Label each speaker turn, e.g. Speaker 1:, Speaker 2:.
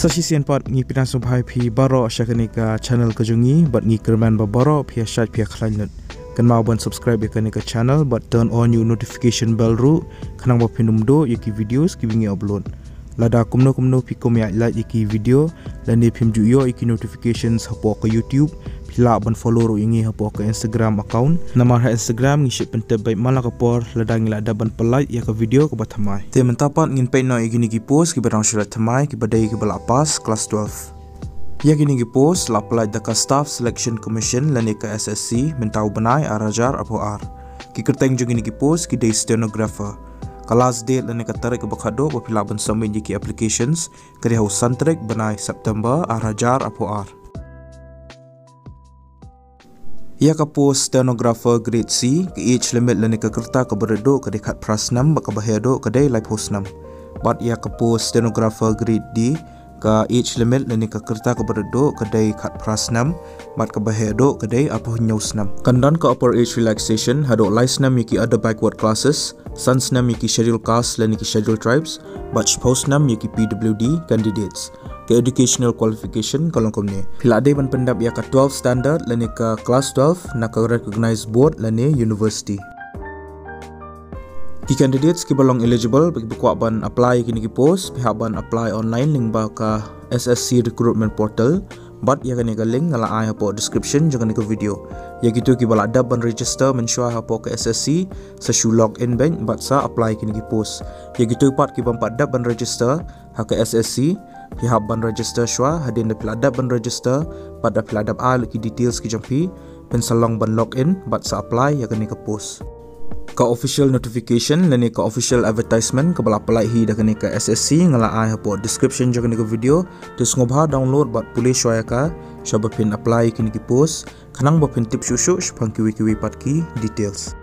Speaker 1: Sasisian part ngi pidan subhai phi baro ashakanika channel kajungi but ngi kerman ba baro phi shat phi khlainut kan mau ban subscribe kanika channel but turn on your notification bell ru khanang ba phinum do yaki videos ki bingi upload lada kumno phi kom ya like yaki video lani phim ju yo yaki notifications hapo ka YouTube pila ban follow ru ingi hapo ka Instagram account namar ha Instagram ngi ship pente bai malaka por lada ngi lada ban pelai ya ka video ka bathamai te mentapat ngin pe no igini ki post ki barang surat thamai ki badai ki bala pas class 12 ya gini ki post la pelai da ka staff selection commission lani ka SSC mentau banai arajar apo ar ki kerteng ju gini ki post ki dei stenographer Kalas date lani ka tarik ka bakado pila ban submit ki applications kari hau santrek banai September arajar apo ar ia ka post stenographer grade C ke age limit lani ka kerta ka berdo ka dekat prasnam baka bahado ka dai lai postnam but ia ka post stenographer grade D ka age limit lani ka kerta ka berdo ka dai kat prasnam mat ka bahado ka dai apa nyausnam kandan ka upper age relaxation hado laisnam yaki other backward classes sansnam yaki schedule caste lani ki schedule tribes but postnam yaki PWD candidates ke educational qualification kalongkom ni pila ade ban pendap ya ka 12 standard lani ka class 12 na ka recognized board lani university ki candidates ki balong eligible bagi buka ban apply kini ki post pihak ban apply online link ba ka SSC recruitment portal but ya kani ka link ngala ai hapo description jangan ni ka video ya gitu ki bala ada ban register mensure hapo ka SSC sa shu login bank but sa apply kini ki post ya gitu part ki ban pada ban register ha ka SSC pihak ban register shwa hadin da piladap ban register pada piladap al ki details ki jampi pensalong ban login but sa apply ya kani ka post ka official notification lani ka official advertisement ka bala apply hi da kani ka SSC ngala ai hapo description ja kani ka video tis ngobha download but pulih shwa ka shaba pin apply kini ki post kanang ba pin tip shushu shpang kiwi pat ki details